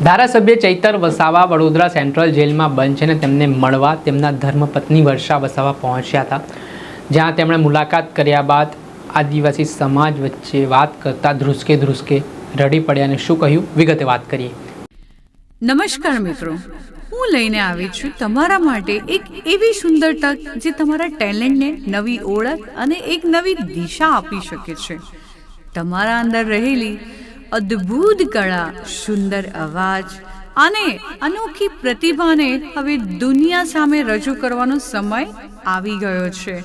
ધારાસભ્ય ચૈતર વસાવા વડોદરા સેન્ટ્રલ જેલમાં બંધ છે અને તેમને મળવા તેમના ધર્મપત્ની વર્ષા વસાવા પહોંચ્યા હતા, જ્યાં તેમણે મુલાકાત કર્યા બાદ આદિવાસી સમાજ વચ્ચે વાત કરતા ધ્રુસકે રડી પડ્યા અને શું કહ્યું વિગતે વાત કરીએ. નમસ્કાર મિત્રો, હું લઈને આવી છું તમારા માટે એક એવી સુંદર તક જે તમારા ટેલેન્ટને નવી ઓળખ અને એક નવી દિશા આપી શકે છે. તમારા અંદર રહેલી અદ્ભુત કળા, સુંદર અવાજ અને અનોખી પ્રતિભાને હવે દુનિયા સામે રજૂ કરવાનો સમય આવી ગયો છે.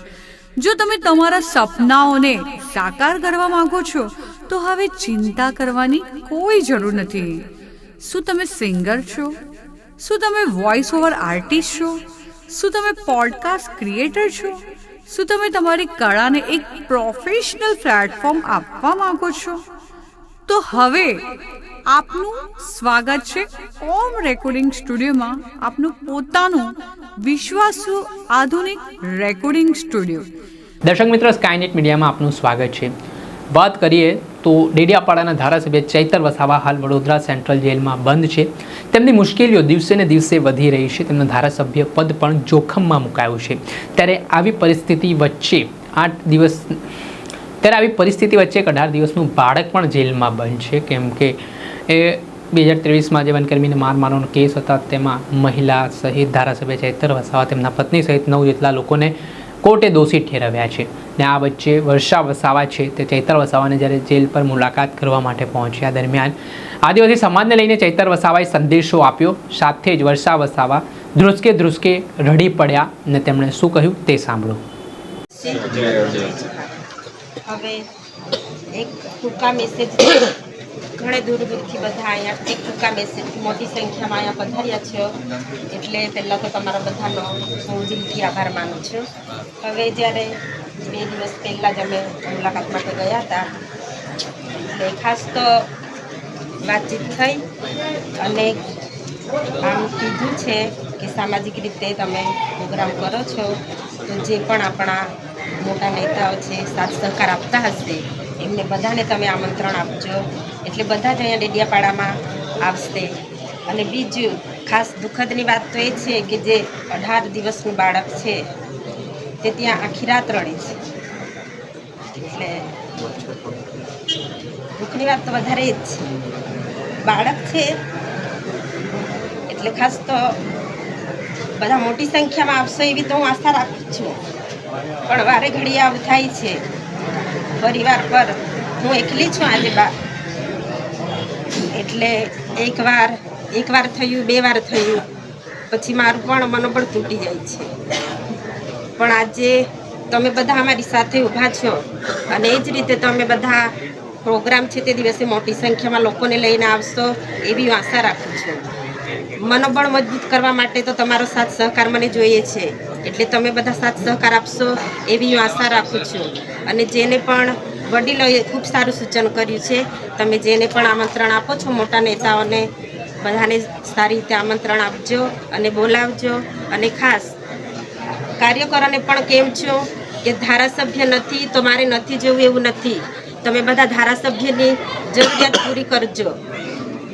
જો તમે તમારા સપનાઓને સાકાર કરવા માંગો છો તો હવે ચિંતા કરવાની કોઈ જરૂર નથી. શું તમે સિંગર છો? શું તમે વોઇસ ઓવર આર્ટિસ્ટ છો? શું તમે પોડકાસ્ટ ક્રિએટર છો? શું તમે તમારી કળાને એક પ્રોફેશનલ પ્લેટફોર્મ આપવા માંગો છો? તો હવે આપનું સ્વાગત છે ઓમ રેકોર્ડિંગ સ્ટુડિયોમાં, આપનું પોતાનું વિશ્વાસુ આધુનિક રેકોર્ડિંગ સ્ટુડિયો. દર્શક મિત્રો, સ્કાયનેટ મીડિયામાં આપનું સ્વાગત છે. વાત કરીએ તો ડેડિયાપાડાના ધારાસભ્ય ચૈતર વસાવા હાલ વડોદરા સેન્ટ્રલ જેલમાં બંધ છે. તેમની મુશ્કેલીઓ દિવસે ને દિવસે વધી રહી છે. તેમનું ધારાસભ્ય પદ પણ જોખમમાં મુકાયું છે. ત્યારે આવી પરિસ્થિતિ વચ્ચે 18 દિવસનું બાળક પણ જેલમાં બંધ છે, કેમ કે એ 2023માં જે વનકર્મીને મારવાનો કેસ હતા તેમાં મહિલા સહિત ધારાસભ્ય ચૈતર વસાવા તેમના પત્ની સહિત 9 જેટલા લોકોને કોર્ટે દોષી ઠેરવ્યા છે. ને આ વચ્ચે વર્ષા વસાવા છે તે ચૈતર વસાવાને જ્યારે જેલ પર મુલાકાત કરવા માટે પહોંચ્યા દરમિયાન આદિવાસી સમાજને લઈને ચૈતર વસાવાએ સંદેશો આપ્યો. સાથે જ વર્ષા વસાવા ધ્રુસકે રડી પડ્યા અને તેમણે શું કહ્યું તે સાંભળો. હવે એક ટૂંકા મેસેજ, ઘણે દૂર દૂરથી બધા અહીંયા એક ટૂંકા મેસેજ મોટી સંખ્યામાં અહીંયા પધાર્યા છો, એટલે પહેલાં તો તમારા બધાનો હું દિલથી આભાર માનું છું. હવે જ્યારે 2 દિવસ પહેલાં જ અમે મુલાકાત માટે ગયા હતા, એટલે ખાસ તો વાતચીત થઈ અને આમ કીધું છે કે સામાજિક રીતે તમે પ્રોગ્રામ કરો છો તો જે પણ આપણા મોટા નેતાઓ છે, સાથ સહકાર આપતા હશે એમને બધાને તમે આમંત્રણ આપજો, એટલે બધા જ અહીંયા ડેડિયાપાડામાં આવશે. અને બીજું ખાસ દુઃખદની વાત તો એ છે કે જે 18 દિવસનું બાળક છે તે ત્યાં આખી રાત રડે છે. એટલે દુઃખની વાત તો વધારે જ છે. બાળક છે એટલે ખાસ તો બધા મોટી સંખ્યામાં આવશો એવી તો હું આશા રાખું છું, પણ વારે ઘડી આવું થાય છે. પરિવાર પર હું એકલી છું આજે બા, એટલે એકવાર થયું, 2 વાર થયું, પછી મારું પણ મનોબળ તૂટી જાય છે. પણ આજે તમે બધા અમારી સાથે ઊભા છો અને એ જ રીતે તમે બધા પ્રોગ્રામ છે તે દિવસે મોટી સંખ્યામાં લોકોને લઈને આવશો એવી હું આશા રાખું છું. મનોબળ મજબૂત કરવા માટે તો તમારો સાથ સહકાર મને જોઈએ છે, એટલે તમે બધા સાથ સહકાર આપશો એવી હું આશા રાખું છું. અને જેને પણ વડીલોએ ખૂબ સારું સૂચન કર્યું છે, તમે જેને પણ આમંત્રણ આપો છો મોટા નેતાઓને બધાને સારી રીતે આમંત્રણ આપજો અને બોલાવજો. અને ખાસ કાર્યકરોને પણ કેમ છો કે ધારાસભ્ય નથી તો મારે નથી જવું એવું નથી. તમે બધા ધારાસભ્યની જરૂરિયાત પૂરી કરજો.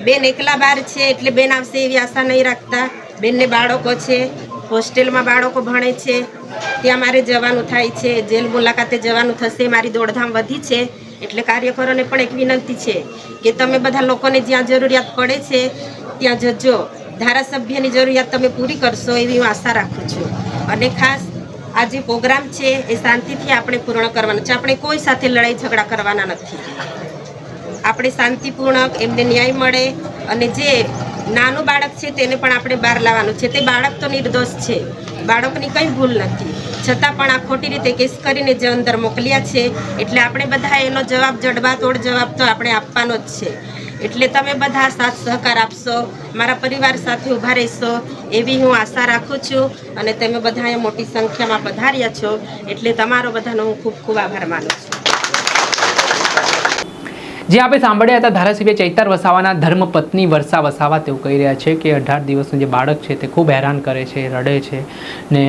બેન એકલા બહાર છે એટલે બેન આવશે એવી આશા નહીં રાખતા. બેનને બાળકો છે, હોસ્ટેલમાં બાળકો ભણે છે, ત્યાં મારે જવાનું થાય છે, જેલ મુલાકાતે જવાનું થશે, મારી દોડધામ વધી છે. એટલે કાર્યકરોને પણ એક વિનંતી છે કે તમે બધા લોકોને જ્યાં જરૂરિયાત પડે છે ત્યાં જજો. ધારાસભ્યની જરૂરિયાત તમે પૂરી કરશો એવી હું આશા રાખું છું. અને ખાસ આ જે પ્રોગ્રામ છે એ શાંતિથી આપણે પૂર્ણ કરવાનો છે. આપણે કોઈ સાથે લડાઈ ઝઘડા કરવાના નથી. આપણે શાંતિપૂર્ણક એમને ન્યાય મળે અને જે નાનું બાળક છે તેને પણ આપણે બહાર લાવવાનું છે. તે બાળક તો નિર્દોષ છે, બાળકની કંઈ ભૂલ નથી, છતાં પણ આ ખોટી રીતે કેસ કરીને જે અંદર મોકલ્યા છે, એટલે આપણે બધા એનો જવાબ, જડબાતોડ જવાબ તો આપણે આપવાનો જ છે. એટલે તમે બધા સાથ સહકાર આપશો, મારા પરિવાર સાથે ઊભા રહેશો એવી હું આશા રાખું છું. અને તમે બધા અહીંયા મોટી સંખ્યામાં પધાર્યા છો એટલે તમારો બધાનો હું ખૂબ ખૂબ આભાર માનું છું. જે આપણે સાંભળ્યા હતા ધારાસભ્ય ચૈતર વસાવાના ધર્મપત્ની વર્ષા વસાવા. તેઓ કહી રહ્યા છે કે 18 દિવસનું જે બાળક છે તે ખૂબ હેરાન કરે છે, રડે છે, ને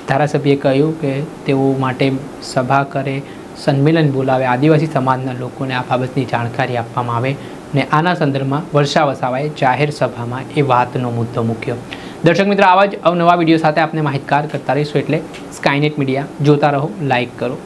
ધારાસભ્યએ કહ્યું કે તેઓ માટે સભા કરે, સંમેલન બોલાવે, આદિવાસી સમાજના લોકોને આ બાબતની જાણકારી આપવામાં આવે ને આના સંદર્ભમાં વર્ષા વસાવાએ જાહેર સભામાં એ વાતનો મુદ્દો મૂક્યો. દર્શક મિત્રો, આવા જ અવનવા વિડીયો સાથે આપને માહિતગાર કરતા રહીશું, એટલે સ્કાયનેટ મીડિયા જોતા રહો, લાઇક કરો.